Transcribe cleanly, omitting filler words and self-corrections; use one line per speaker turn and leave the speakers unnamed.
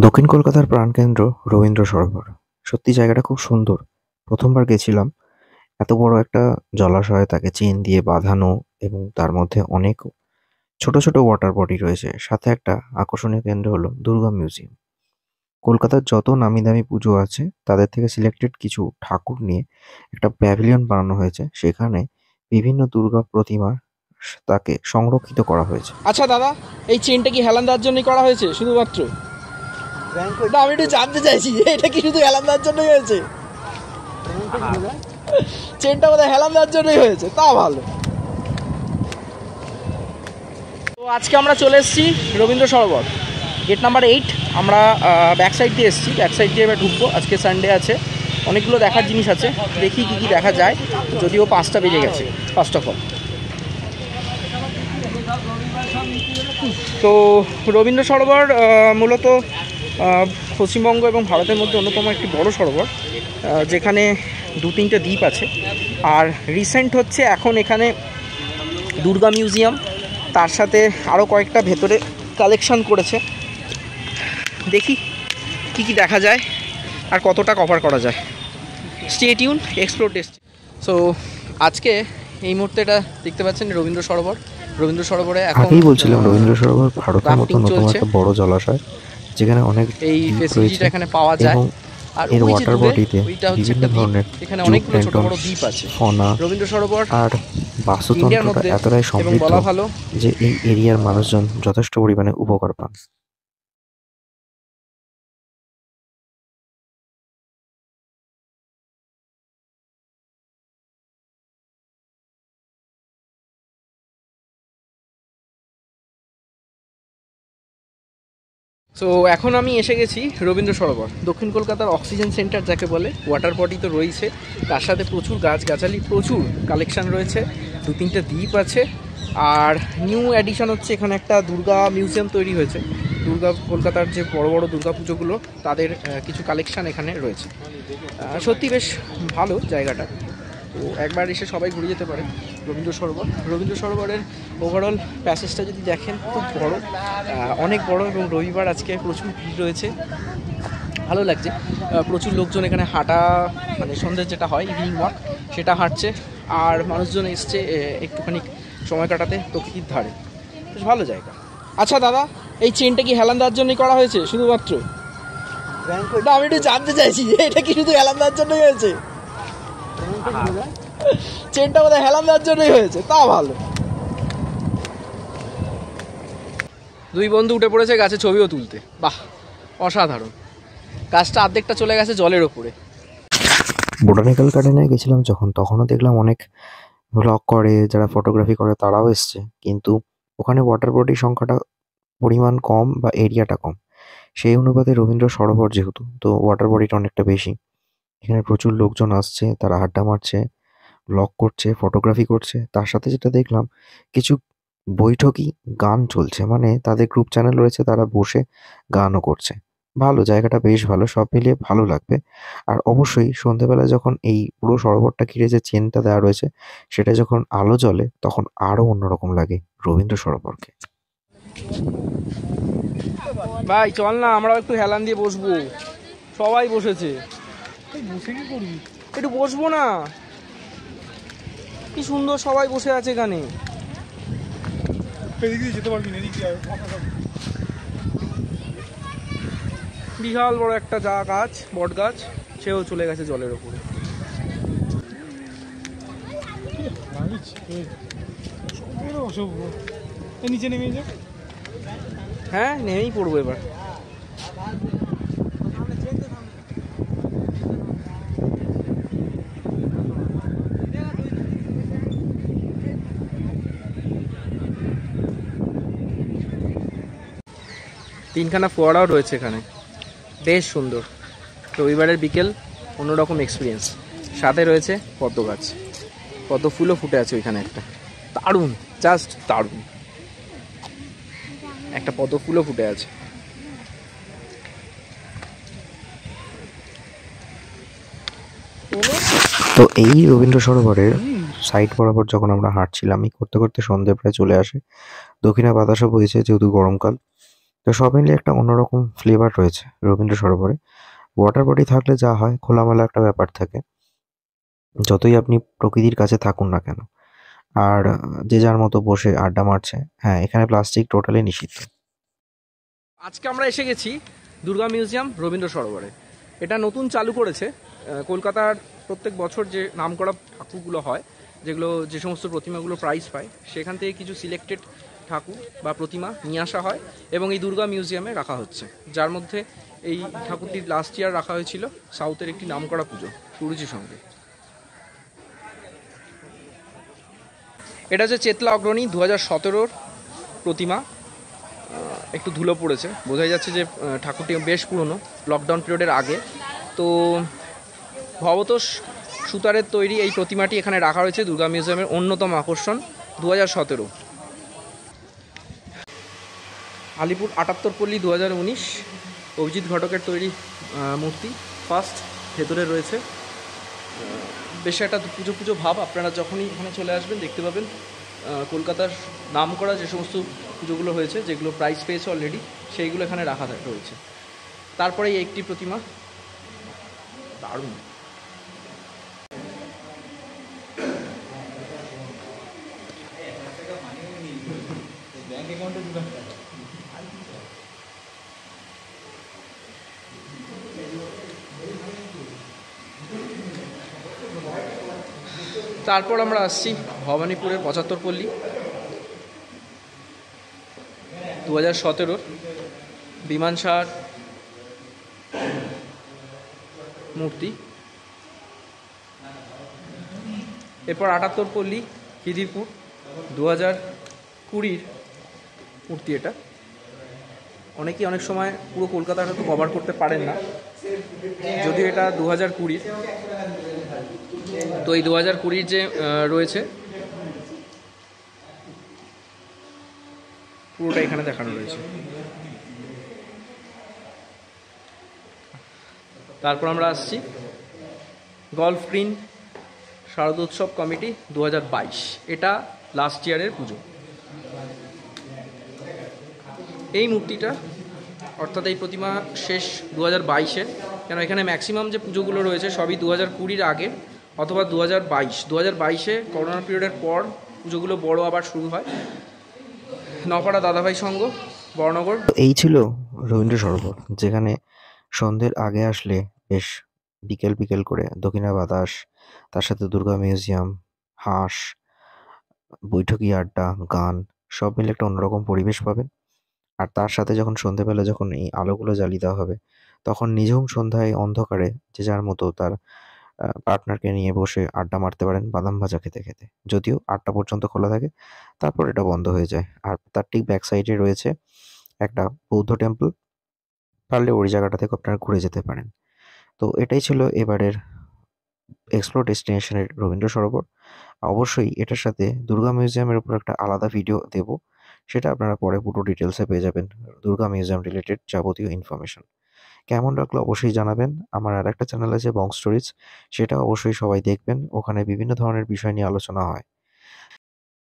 দক্ষিণ কলকাতার প্রাণকেন্দ্র রবীন্দ্র সরোবর। সত্যি জায়গাটা খুব সুন্দর। প্রথমবার গেছিলাম। এত বড় একটা জলাশয়, তাকে চেন দিয়ে বাঁধানো এবং তার মধ্যে অনেক ছোট ছোট ওয়াটার বডি রয়েছে। সাথে একটা আকর্ষণীয় কেন্দ্র হলো দুর্গা মিউজিয়াম। কলকাতার যত নামি দামি পুজো আছে তাদের থেকে সিলেক্টেড কিছু ঠাকুর নিয়ে একটা প্যাভিলিয়ন বানানো হয়েছে। সেখানে বিভিন্ন দুর্গা প্রতিমা তাকে সংরক্ষিত করা হয়েছে।
আচ্ছা দাদা, এই চেনটা কি হেলান দেওয়ার জন্যই করা হয়েছে শুধুমাত্র? না, আমি একটু জানতে চাইছি এটা কি শুধু হেলান দেওয়ার জন্যই হয়েছে? চেনটা বোধহয় হেলান দেওয়ার জন্যই হয়েছে, তা ভালো। তো আজকে আমরা চলে এসেছি রবীন্দ্র সরোবর, গেট নাম্বার 8। আমরা ব্যাক সাইড দিয়ে এসেছি, ব্যাক সাইড দিয়ে এবার ঢুকবো। আজকে সানডে আছে, অনেকগুলো দেখার জিনিস আছে, দেখি কি কি দেখা যায়। যদিও 5টা বেজে গেছে ফার্স্ট অফ অল। তো রবীন্দ্র সরোবর মূলত পশ্চিমবঙ্গ এবং ভারতের মধ্যে অন্যতম একটি বড় সরোবর, যেখানে 2-3টে দ্বীপ আছে। আর রিসেন্ট হচ্ছে এখন এখানে দুর্গা মিউজিয়াম, তার সাথে আরও কয়েকটা ভেতরে কালেকশন করেছে। দেখি কি কি দেখা যায় আর কতটা কভার করা যায়। Stay tune, explore test. So আজকে এই মুহূর্তে এটা দেখতে পাচ্ছেন রবীন্দ্র সরোবর। রবীন্দ্র সরোবরে এখন
আগেই বলছিলাম রবীন্দ্র সরোবর ভারতের মতো অন্যতম একটা বড় জলাশয়, যেখানে অনেক
এই ফেসিলিটিটা এখানে পাওয়া যায়।
এবং
আর
এর
ওই যে
ওয়াটার
দূরে,
বডিতে
ওইটা হচ্ছে
বিভিন্ন
একটা দ্বীপ,
ধরনের
এখানে অনেকগুলো ছোট বড় দ্বীপ আছে।
ফনা
রবীন্দ্র সরোবর
আর
ইন্ডিয়ার
বাস্তুতন্ত্রটা
মধ্যে
এতটাই
এবং
সমৃদ্ধ
বলা ভালো
যে এই এরিয়ার মানুষজন যথেষ্ট পরিমাণে উপকার পান।
সো এখন আমি এসে গেছি রবীন্দ্র সরোবর, দক্ষিণ কলকাতার অক্সিজেন সেন্টার যাকে বলে। ওয়াটার বডি তো রয়েছে, তার সাথে প্রচুর গাছগাছালি, প্রচুর কালেকশন রয়েছে, 2-3টে দ্বীপ আছে। আর নিউ অ্যাডিশন হচ্ছে এখানে একটা দুর্গা মিউজিয়াম তৈরি হয়েছে। দুর্গা, কলকাতার যে বড় বড় দুর্গা পুজোগুলো তাদের কিছু কালেকশন এখানে রয়েছে। সত্যি বেশ ভালো জায়গাটা। তো একবার এসে সবাই ঘুরে যেতে পারে রবীন্দ্র সরোবর। রবীন্দ্র সরোবরের ওভারঅল প্যাসেজটা যদি দেখেন, খুব বড়, অনেক বড়, এবং রবিবার আজকে প্রচুর ভিড় রয়েছে, ভালো লাগছে। প্রচুর লোকজন এখানে হাঁটা, মানে সন্ধ্যের যেটা হয় ইভিনিং ওয়াক, সেটা হাঁটছে। আর মানুষজন এসছে একটুখানি সময় কাটাতে প্রকৃতির ধারে, বেশ ভালো জায়গা। আচ্ছা দাদা, এই চেনটা কি হেলান দেওয়ার জন্যই করা হয়েছে শুধুমাত্র? না, আমি একটু জানতে চাইছি এটা কি শুধু হেলান দেওয়ার জন্যই হয়েছে? চেনটা বোধহয় হেলান দেওয়ার জন্যই হয়েছে, তা ভালো। দুই বন্ধু উঠে পড়েছে গাছে ছবিও তুলতে, বাহ অসাধারণ। গাছটা অর্ধেকটা চলে গেছে জলের ওপরে।
বোটানিক্যাল গার্ডেনে গেছিলাম যখন, তখনও দেখলাম অনেক ভ্লগ করে, যারা ফটোগ্রাফি করে তারাও এসছে, কিন্তু ওখানে ওয়াটার বডির সংখ্যাটা পরিমাণ কম বা এরিয়াটা কম। সেই অনুপাতে রবীন্দ্র সরোবর যেহেতু, তো ওয়াটার বডিটা অনেকটা বেশি। এখানে প্রচুর লোকজন আসছে, তারা আড্ডা মারছে, ব্লগ করছে, ফটোগ্রাফি করছে। তার সাথে যেটা দেখলাম, কিছু বৈঠকি গান চলছে, মানে তাদের গ্রুপ চ্যানেল রয়েছে, তারা বসে গানও করছে। ভালো, জায়গাটা বেশ ভালো, সব মিলিয়ে ভালো লাগবে। আর অবশ্যই সন্ধেবেলা যখন এই পুরো সরোবরটা ঘিরে যে চেনটা দেওয়া রয়েছে, সেটা যখন আলো জ্বলে তখন আরো অন্যরকম লাগে রবীন্দ্র সরোবরকে।
ভাই চল না, আমরাও একটু হেলান দিয়ে বসবো। সবাই বসেছে, বসে কি করবি? একটু বসবো না? কি সুন্দর সবাই বসে আছে এখানে। যেতে পারবি না, বিশাল বড় একটা গাছ, বট গাছ, সেও চলে গেছে জলের ওপরে। নিচে নেমে যা। হ্যাঁ, নেমেই পড়বো এবার। তিনখানা ফোয়ারাও রয়েছে এখানে, বেশ সুন্দর। রবিবারের বিকেল, অন্যরকম এক্সপিরিয়েন্স। সাথে রয়েছে পদ্ম গাছ, পদ্ম ফুলও ফুটে আছে ওইখানে একটা, দারুণ, জাস্ট দারুণ। একটা পদ্ম ফুলও ফুটে আছে।
তো এই রবীন্দ্র সরোবরের সাইড বরাবর যখন আমরা হাঁটছিলাম, এই করতে করতে সন্ধে প্রায় চলে আসে। দক্ষিণা বাতাসও বইছে যেহেতু গরমকাল। তো তো সব মিলিয়ে একটা অন্যরকম ফ্লেভার রয়েছে রবীন্দ্র সরোবরে। ওয়াটার বডি থাকলে যা হয় খোলামেলা একটা ব্যাপার থাকে, যতই আপনি প্রকৃতির কাছে থাকুন না কেন। আর যে যার মতো বসে আড্ডা মারছে। হ্যাঁ, এখানে প্লাস্টিক টোটালি নিষিদ্ধ।
আজকে আমরা এসে গেছি দুর্গা মিউজিয়াম রবীন্দ্র সরোবরে। এটা নতুন চালু করেছে। কলকাতার প্রত্যেক বছর যে নামকরা ঠাকুরগুলো হয়, যেগুলো যে সমস্ত প্রতিমাগুলো প্রাইজ পায়, সেখান থেকে কিছু সিলেক্টেড ঠাকুর বা প্রতিমা নিয়ে আসা হয় এবং এই দুর্গা মিউজিয়ামে রাখা হচ্ছে। যার মধ্যে এই ঠাকুরটি লাস্ট ইয়ার রাখা হয়েছিল সাউথের একটি নামকরা পুজো সুরুচির সঙ্গে। এটা হচ্ছে চেতলা অগ্রণী 2017-র প্রতিমা। একটু ধুলো পড়েছে, বোঝাই যাচ্ছে যে ঠাকুরটি বেশ পুরনো, লকডাউন পিরিয়ডের আগে। তো ভবতোষ সুতারের তৈরি এই প্রতিমাটি এখানে রাখা হয়েছে দুর্গা মিউজিয়ামের অন্যতম আকর্ষণ 2017। আলিপুর 78 পল্লী 2019 অভিজিৎ ঘটকের তৈরি মূর্তি ফার্স্ট ভেতরে রয়েছে। বেশ একটা পুজো পুজো ভাব। আপনারা যখনই এখানে চলে আসবেন দেখতে পাবেন কলকাতার নামকরা যে সমস্ত পুজোগুলো হয়েছে, যেগুলো প্রাইজ পেয়েছে অলরেডি, সেইগুলো এখানে রাখা রয়েছে। তারপরে এই একটি প্রতিমা দারুণ। তারপর আমরা আসছি ভবানীপুরের 75 পল্লী 2017-র বিমান সার মূর্তি। এরপর 78 পল্লী খিদিরপুর 2020-র মূর্তি। এটা অনেকেই অনেক সময় পুরো কলকাতাটা তো কভার করতে পারেন না, যদিও এটা 2020-র। তো এই 2020-র যে রয়েছে পুরোটা এখানে দেখানো রয়েছে। তারপর আমরা আসছি গলফ গ্রিন শারদোৎসব কমিটি 2022। এটা লাস্ট ইয়ারের পুজো। এই মূর্তিটা অর্থাৎ এই প্রতিমা শেষ 2022-এর, কেন এখানে ম্যাক্সিমাম যে পুজোগুলো রয়েছে সবই 2020-র আগে অথবা 2022-এ করোনা পিরিয়ডের পর পুজোগুলো বড় আবার শুরু হয়। নপাড়া দাদাভাই সংঘ, বড়নগর।
তো এই ছিল রবীন্দ্র সরোবর, যেখানে সন্ধ্যের আগে আসলে বেশ বিকেল বিকেল করে দক্ষিণা বাতাস, তার সাথে দুর্গা মিউজিয়াম, হাঁস, বৈঠকি আড্ডা, গান, সব মিলে একটা অন্যরকম পরিবেশ পাবেন। আর তার সাথে যখন সন্ধ্যেবেলা যখন এই আলোগুলো জ্বালিয়ে দেওয়া হবে, তখন নিঝুম সন্ধ্যায় অন্ধকারে যে যার মতো তার পার্টনারকে নিয়ে বসে আড্ডা মারতে পারেন বাদাম ভাজা খেতে খেতে। যদিও 8টা পর্যন্ত খোলা থাকে, তারপর এটা বন্ধ হয়ে যায়। আর তার ঠিক ব্যাক সাইডে রয়েছে একটা বৌদ্ধ টেম্পল, পারলে ওই জায়গাটা থেকে আপনারা ঘুরে যেতে পারেন। তো এটাই ছিল এবারের এক্সপ্লোর ডেস্টিনেশনের রবীন্দ্র সরোবর। অবশ্যই এটার সাথে দুর্গা মিউজিয়ামের উপর একটা আলাদা ভিডিও দেব, সেটা আপনারা পরে পুরো ডিটেলসে পেয়ে যাবেন, দুর্গা মিউজিয়াম রিলেটেড যাবতীয় ইনফরমেশন। কেমন লাগলো অবশ্যই জানাবেন। আমার আরেকটা চ্যানেল আছে বং স্টোরিজ, সেটা অবশ্যই সবাই দেখবেন। ওখানে বিভিন্ন ধরনের বিষয় নিয়ে আলোচনা হয়।